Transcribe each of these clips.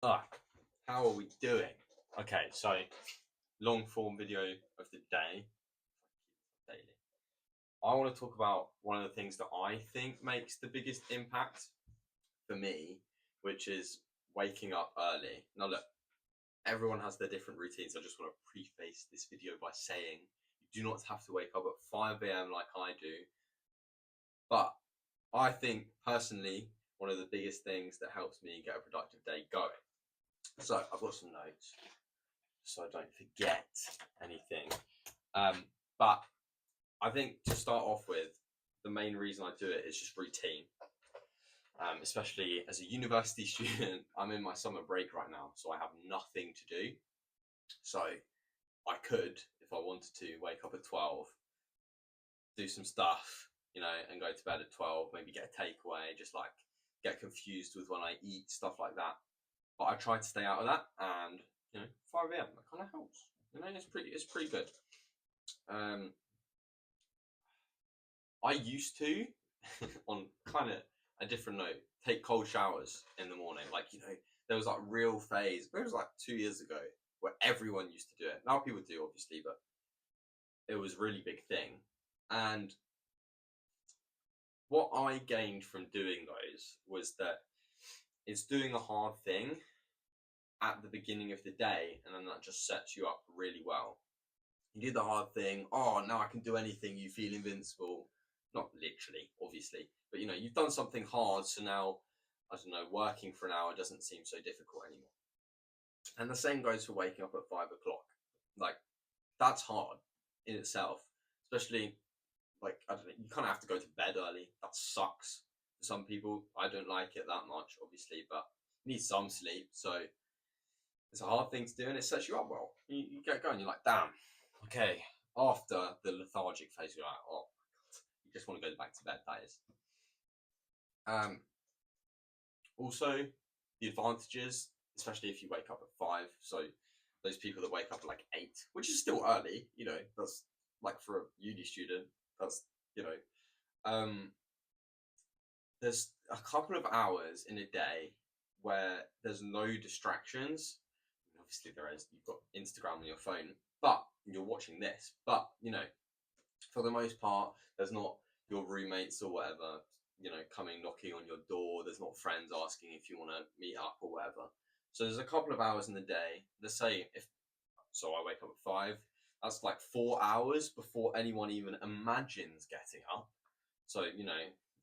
Ah, how are we doing? Okay, so long form video of the day. Daily. I want to talk about one of the things that I think makes the biggest impact for me, which is waking up early. Now, look, everyone has their different routines. I just want to preface this video by saying you do not have to wake up at 5 a.m. like I do, but I think personally, one of the biggest things that helps me get a productive day going. So, I've got some notes so I don't forget anything. But I think to start off with, the main reason I do it is just routine. Especially as a university student, I'm in my summer break right now, so I have nothing to do. So I could, if I wanted to, wake up at 12, do some stuff, and go to bed at 12, maybe get a takeaway, just like get confused with when I eat, stuff like that. But I try to stay out of that, and 5 a.m. that kind of helps. It's pretty good. I used to, on kind of a different note, take cold showers in the morning. There was like real phase. It was like 2 years ago where everyone used to do it. Now people do, obviously, but it was a really big thing. And what I gained from doing those was that it's doing a hard thing at the beginning of the day, and then that just sets you up really well. You do the hard thing. Oh, now I can do anything. You feel invincible. Not literally, obviously, but you've done something hard, so now, I don't know, working for an hour doesn't seem so difficult anymore. And the same goes for waking up at 5 o'clock. Like, that's hard in itself, especially, like, I don't know, you kind of have to go to bed early. That sucks for some people. I don't like it that much, obviously, but you need some sleep. So it's a hard thing to do, and it sets you up well. You get going, you're like, damn, okay. After the lethargic phase, you're like, oh, you just want to go back to bed, that is. Also, the advantages, especially if you wake up at 5. So those people that wake up at like 8, which is still early, that's like for a uni student, that's, there's a couple of hours in a day where there's no distractions. Obviously, there is. You've got Instagram on your phone, but you're watching this. But for the most part, there's not your roommates or whatever, coming knocking on your door. There's not friends asking if you want to meet up or whatever. So there's a couple of hours in the day. Let's say I wake up at 5. That's like 4 hours before anyone even imagines getting up. So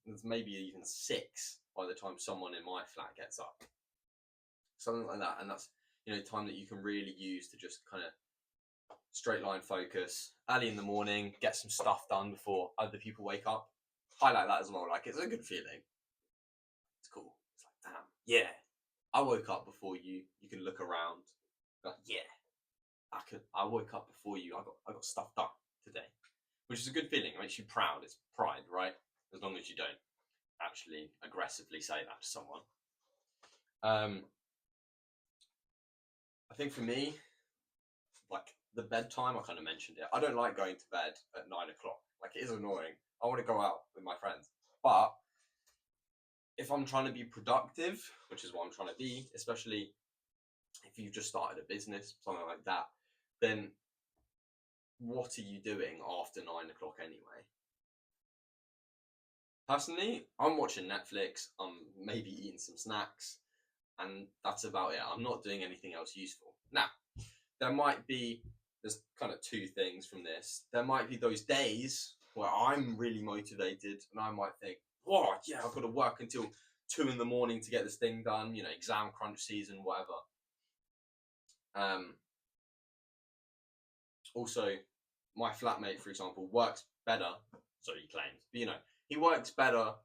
there's maybe even 6 by the time someone in my flat gets up. Something like that, and that's time that you can really use to just kind of straight line focus early in the morning, get some stuff done before other people wake up. Highlight that as well. Like, it's a good feeling. It's cool. It's like, damn, yeah, I woke up before you. You can look around. Like, yeah, I woke up before you. I got stuff done today, which is a good feeling. It makes you proud. It's pride, right? As long as you don't actually aggressively say that to someone. I think for me, like the bedtime, I kind of mentioned it. I don't like going to bed at 9 o'clock. Like, it is annoying. I want to go out with my friends, but if I'm trying to be productive, which is what I'm trying to be, especially if you've just started a business, something like that, then what are you doing after 9 o'clock anyway? Personally, I'm watching Netflix. I'm maybe eating some snacks, and that's about it. I'm not doing anything else useful. Now, there's kind of two things from this. There might be those days where I'm really motivated and I might think, oh, yeah, I've got to work until 2 in the morning to get this thing done, exam crunch season, whatever. Also, my flatmate, for example, works better, so he claims, but he works better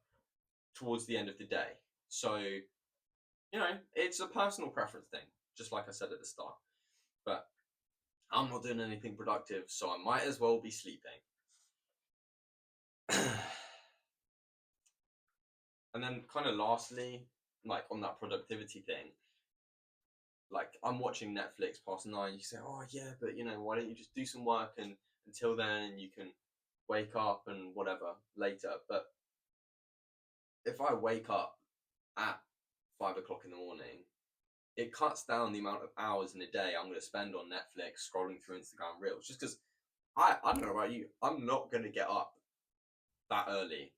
towards the end of the day. So, it's a personal preference thing, just like I said at the start. But I'm not doing anything productive, so I might as well be sleeping. And then kind of lastly, like on that productivity thing, like I'm watching Netflix past 9, you say, oh yeah, but why don't you just do some work and until then and you can wake up and whatever later. But if I wake up at 5 o'clock in the morning, it cuts down the amount of hours in a day I'm going to spend on Netflix scrolling through Instagram Reels. Just because I don't know about you, I'm not going to get up that early,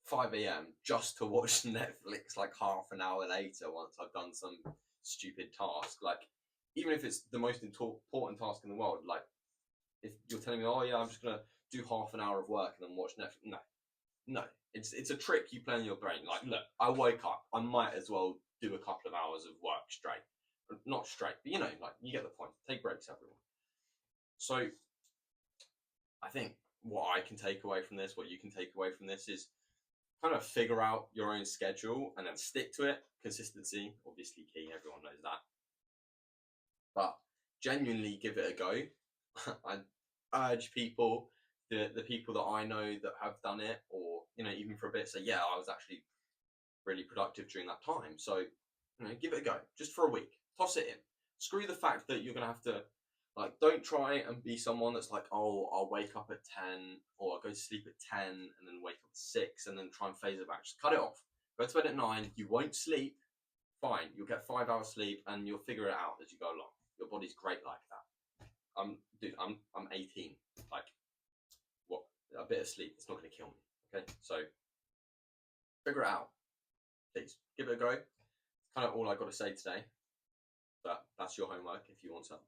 5 a.m., just to watch Netflix like half an hour later once I've done some stupid task. Like, even if it's the most important task in the world, like, if you're telling me, oh yeah, I'm just going to do half an hour of work and then watch Netflix, no. It's a trick you play in your brain. Like, look, I woke up, I might as well do a couple of hours of work straight. Not straight, but like, you get the point. Take breaks, everyone. So, I think what I can take away from this, what you can take away from this, is kind of figure out your own schedule and then stick to it. Consistency, obviously key, everyone knows that. But genuinely give it a go. I urge people, the people that I know that have done it, or even for a bit, say, yeah, I was actually really productive during that time. So give it a go, just for a week. Toss it in. Screw the fact that you're gonna have to, like, don't try and be someone that's like, oh, I'll wake up at 10, or I'll go to sleep at 10 and then wake up at 6 and then try and phase it back. Just cut it off. Go to bed at 9. You won't sleep. Fine. You'll get 5 hours sleep and you'll figure it out as you go along. Your body's great like that. Dude, I'm 18. Like, what? A bit of sleep, it's not going to kill me. Okay, so figure it out. Please give it a go. It's kind of all I got to say today. But that's your homework if you want some.